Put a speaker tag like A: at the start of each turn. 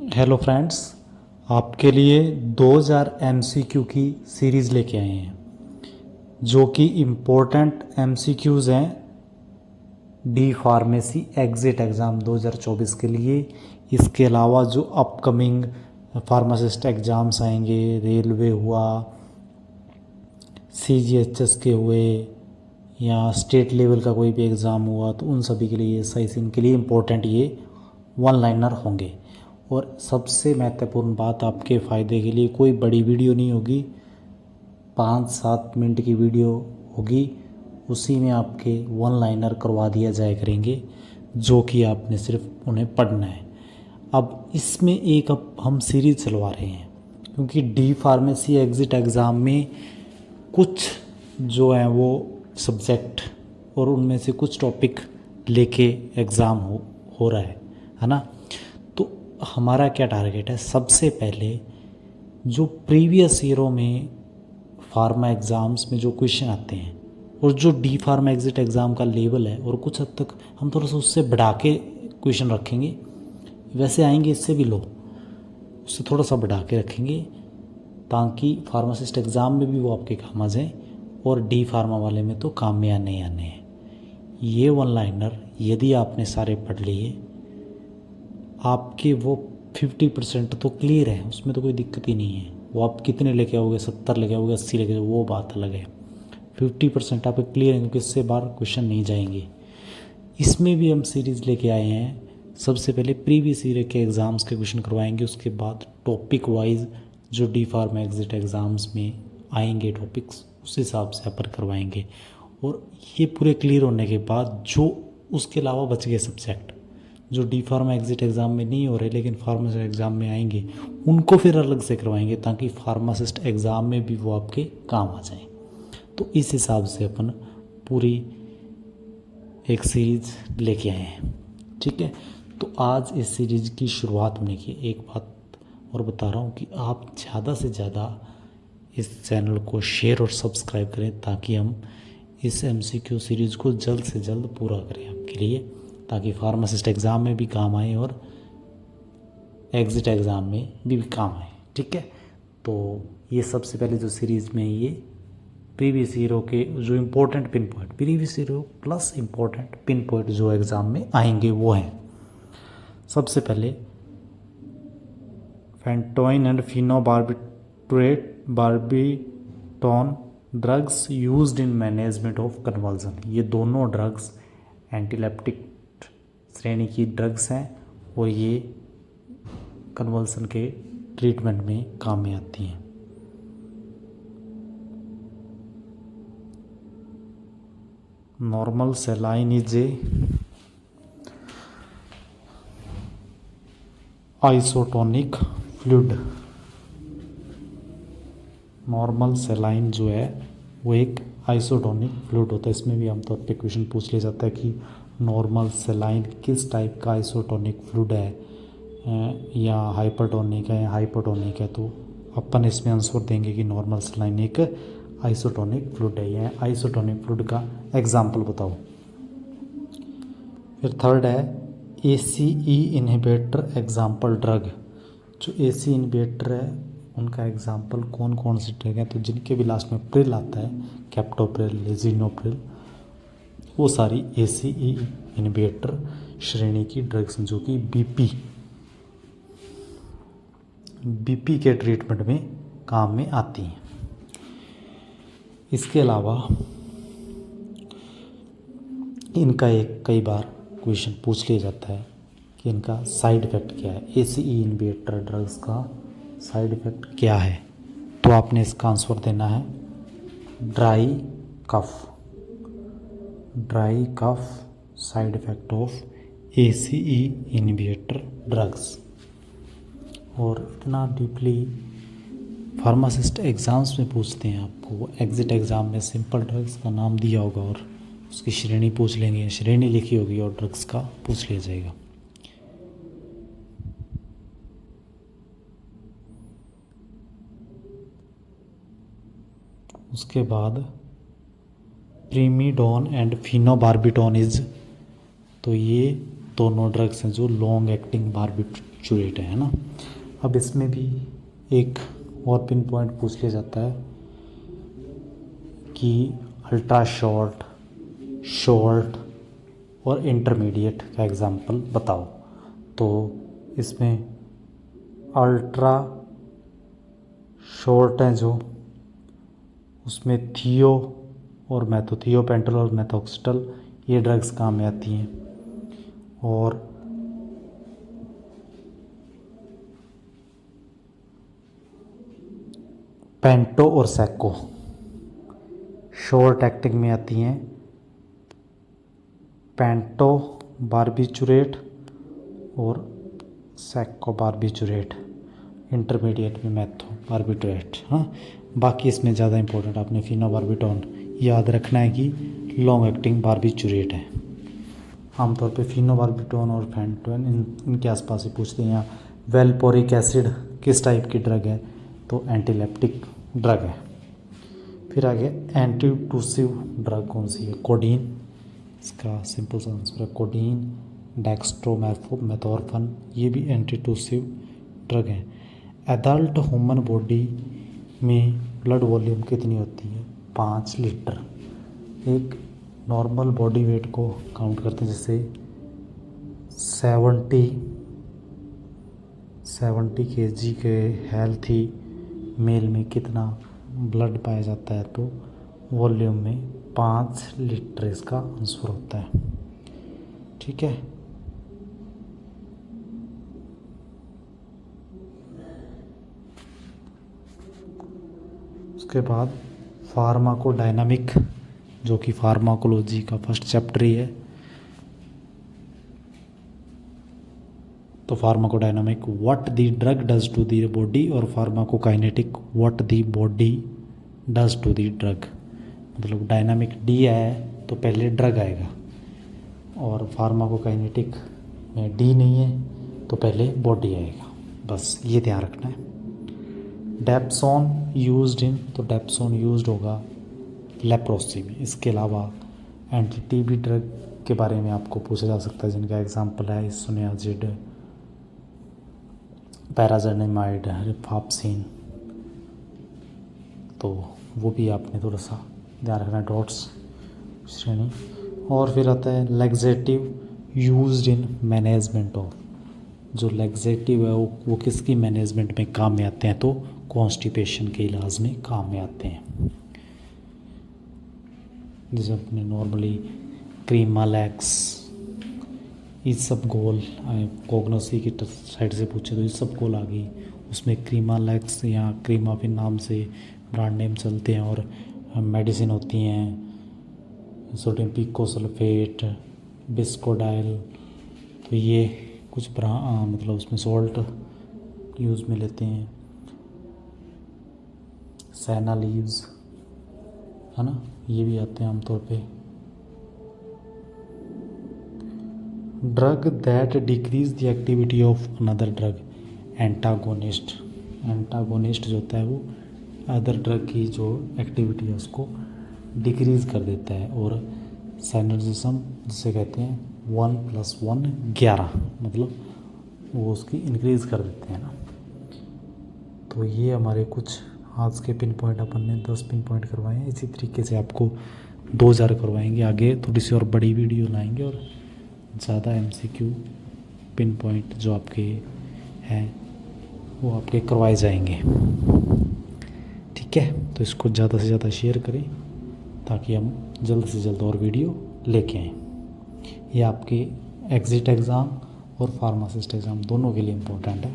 A: Hello friends, आपके लिए 2000 MCQ की सीरीज़ लेके आए हैं जो कि इम्पोर्टेंट एमसीक्यूज़ हैं डी फार्मेसी एग्ज़िट एग्ज़ाम 2024 के लिए। इसके अलावा जो अपकमिंग फार्मासिस्ट एग्ज़ाम्स आएंगे, रेलवे हुआ, सीजीएचएस के हुए या स्टेट लेवल का कोई भी एग्ज़ाम हुआ, तो उन सभी के लिए SIC इनके लिए इम्पोर्टेंट ये वन लाइनर होंगे। और सबसे महत्वपूर्ण बात, आपके फ़ायदे के लिए कोई बड़ी वीडियो नहीं होगी, 5-7 मिनट की वीडियो होगी, उसी में आपके वन लाइनर करवा दिया जाए करेंगे जो कि आपने सिर्फ उन्हें पढ़ना है। अब इसमें अब हम सीरीज चलवा रहे हैं क्योंकि डी फार्मेसी एग्ज़िट एग्ज़ाम में कुछ जो हैं वो सब्जेक्ट और उनमें से कुछ टॉपिक लेके एग्ज़ाम हो रहा है ना। तो हमारा क्या टारगेट है, सबसे पहले जो प्रीवियस ईयरों में फार्मा एग्ज़ाम्स में जो क्वेश्चन आते हैं और जो डी फार्मा एग्ज़िट एग्ज़ाम का लेवल है, और कुछ हद तक हम थोड़ा सा उससे बढ़ा के क्वेश्चन रखेंगे, वैसे आएंगे इससे भी लो, उससे थोड़ा सा बढ़ा के रखेंगे ताकि फार्मासिस्ट एग्ज़ाम में भी वो आपके काम आ जाए और डी फार्मा वाले में तो काम में आने हैं। ये वन लाइनर यदि आपने सारे पढ़ लिए, आपके वो 50% तो क्लियर है, उसमें तो कोई दिक्कत ही नहीं है। वो आप कितने लेके आओगे, 70 लेके आओगे, 80 लेके आओगे, वो बात अलग है। 50% आप क्लियर हैं क्योंकि इससे बाहर क्वेश्चन नहीं जाएंगे। इसमें भी हम सीरीज़ लेके आए हैं। सबसे पहले प्रीवियस ईयर के एग्ज़ाम्स के क्वेश्चन करवाएंगे, उसके बाद टॉपिक वाइज जो डी फार्मा एग्ज़िट एग्ज़ाम्स में आएंगे टॉपिक्स, उस हिसाब से अपन करवाएंगे। और ये पूरे क्लियर होने के बाद जो उसके अलावा बच गए सब्जेक्ट जो डी फार्मा एग्ज़िट एग्ज़ाम में नहीं हो रहे लेकिन फार्मासिस्ट एग्ज़ाम में आएंगे, उनको फिर अलग से करवाएंगे ताकि फार्मासिस्ट एग्ज़ाम में भी वो आपके काम आ जाए। तो इस हिसाब से अपन पूरी एक सीरीज़ लेके आए हैं, ठीक है। तो आज इस सीरीज़ की शुरुआत होने की एक बात और बता रहा हूँ कि आप ज़्यादा से ज़्यादा इस चैनल को शेयर और सब्सक्राइब करें ताकि हम इस MCQ सीरीज़ को जल्द से जल्द पूरा करें आपके लिए, ताकि फार्मासिस्ट एग्ज़ाम में भी काम आए और एग्ज़िट एग्ज़ाम में भी काम आए, ठीक है। तो ये सबसे पहले जो सीरीज़ में ये प्रीवियस ईयरों के जो इम्पोर्टेंट पिन पॉइंट, प्रीवियस ईयरों प्लस इम्पोर्टेंट पिन पॉइंट जो एग्ज़ाम में आएंगे वो हैं। सबसे पहले phenytoin and phenobarbitone drugs used in management of conversion. ये दोनों ड्रग्स एंटीलेप्टिक श्रेणी की ड्रग्स हैं और ये कन्वर्जन के ट्रीटमेंट में काम में आती हैं। Normal saline is a isotonic fluid. Normal saline जो है वो एक आइसोटोनिक फ्लूइड होता है। इसमें भी आमतौर पे क्वेश्चन पूछ लिया जाता है कि नॉर्मल सेलाइन किस टाइप का आइसोटोनिक फ्लूइड है, या हाइपरटोनिक है या हाइपोटोनिक है। तो अपन इसमें आंसर देंगे कि नॉर्मल सेलाइन एक आइसोटोनिक फ्लूइड है। यह आइसोटोनिक फ्लूइड का एग्जाम्पल बताओ। फिर थर्ड है ACE इनहिबिटर एग्जाम्पल ड्रग। जो ACE इनहिबिटर है उनका एग्जाम्पल कौन कौन से ड्रग हैं, तो जिनके भी लास्ट में प्रिल आता है, कैप्टोप्रिल, लिजिनोप्रिल, वो सारी ACE इनहिबिटर श्रेणी की ड्रग्स जो कि BP के ट्रीटमेंट में काम में आती हैं। इसके अलावा इनका कई बार क्वेश्चन पूछ लिया जाता है कि इनका साइड इफ़ेक्ट क्या है। ACE इनहिबिटर ड्रग्स का साइड इफ़ेक्ट क्या है, तो आपने इसका आंसर देना है dry cough side effect of ACE inhibitor drugs. और इतना डीपली फार्मासिस्ट एग्ज़ाम्स में पूछते हैं आपको। एग्ज़िट एग्ज़ाम में सिंपल ड्रग्स का नाम दिया होगा और उसकी श्रेणी पूछ लेंगे, श्रेणी लिखी होगी और ड्रग्स का पूछ लिया जाएगा। उसके बाद प्रीमिडोन एंड फिनोबार्बिटोन इज, तो ये दोनों ड्रग्स हैं जो लॉन्ग एक्टिंग बारबिटूरेट है ना। अब इसमें भी एक और पिन पॉइंट पूछ लिया जाता है कि अल्ट्रा शॉर्ट, शॉर्ट और इंटरमीडिएट का एग्जांपल बताओ। तो इसमें अल्ट्रा शॉर्ट हैं जो, उसमें थियो और थियोपेंटल और मेथोक्सिटल ये ड्रग्स काम में आती हैं। और पेंटो और सैको शॉर्ट एक्टिंग में आती हैं। पेंटो बारबिटूरेट और सैको बारबिटूरेट, इंटरमीडिएट में मैथो बारबिटूरेट। हाँ, बाकी इसमें ज़्यादा इंपॉर्टेंट आपने फिनोबार्बिटोन याद रखना है कि लॉन्ग एक्टिंग बारबिटूरेट है। आमतौर पे फिनोबार्बिटोन और फेंटोन इनके आसपास ही पूछते हैं। यहाँ वेलपोरिक एसिड किस टाइप की ड्रग है, तो एंटीलेप्टिक ड्रग है। फिर आगे एंटीटूसिव ड्रग कौन सी है, कोडीन, इसका सिंपल सा आंसर है कोडीन। डेक्स्ट्रोमेथोर्फन ये भी एंटीटूसिव ड्रग है। एडल्ट ह्यूमन बॉडी में ब्लड वॉल्यूम कितनी होती है, 5 लीटर। एक नॉर्मल बॉडी वेट को काउंट करते हैं, जैसे 70 kg के हेल्थी मेल में कितना ब्लड पाया जाता है, तो वॉल्यूम में 5 लीटर इसका आंसर होता है। ठीक है, उसके बाद फार्माकोडायनामिक, जो कि फार्माकोलॉजी का फर्स्ट चैप्टर ही है। तो pharmacodynamic, what the drug does to the body, और pharmacokinetic, what the body does to the drug. मतलब डायनामिक डी है तो पहले ड्रग आएगा, और फार्माकोकाइनेटिक में डी नहीं है तो पहले बॉडी आएगा। बस ये ध्यान रखना है। डेप्सोन यूज्ड इन, तो डेप्सोन यूज्ड होगा लेप्रोसी में। इसके अलावा एंटी टीबी ड्रग के बारे में आपको पूछा जा सकता है, जिनका एग्जांपल है इसोनियाजिड, पैराजेनामाइड, रिफाप्सिन। तो वो भी आपने थोड़ा सा ध्यान रखना है, डॉट्स श्रेणी। और फिर आता है laxative used in management of, जो लेग्जेटिव है वो किसकी मैनेजमेंट में काम में आते हैं, तो कॉन्स्टिपेशन के इलाज में काम में आते हैं। जैसे अपने नॉर्मली क्रीमालैक्स, इसबगोल, कोग्नोसी की साइड से पूछे तो इसबगोल आ गई, उसमें क्रीमालैक्स या क्रीमाफिन नाम से ब्रांड नेम चलते हैं। और मेडिसिन होती हैं सोडियम पिकोसल्फेट, बिस्कोडाइल, तो ये कुछ मतलब उसमें सॉल्ट यूज़ में लेते हैं। सैना लीव्स है ना, ये भी आते हैं आमतौर पे। Drug that decrease the activity of another drug, antagonist. Antagonist जो होता है वो अदर ड्रग की जो एक्टिविटी है उसको डिक्रीज कर देता है। और साइनर्जिज्म जिसे कहते हैं 1 + 1 11, मतलब वो उसकी इंक्रीज़ कर देते हैं ना। तो ये हमारे कुछ आज के पिन पॉइंट, अपन ने 10 पिन पॉइंट करवाए हैं। इसी तरीके से आपको 2000 करवाएंगे। आगे थोड़ी सी और बड़ी वीडियो लाएंगे और ज़्यादा MCQ पिन पॉइंट जो आपके हैं वो आपके करवाए जाएंगे। ठीक है, तो इसको ज़्यादा से ज़्यादा शेयर करें ताकि हम जल्द से जल्द और वीडियो लेके आएँ। ये आपके एग्ज़िट एग्ज़ाम और फार्मासिस्ट एग्ज़ाम दोनों के लिए इम्पोर्टेंट है।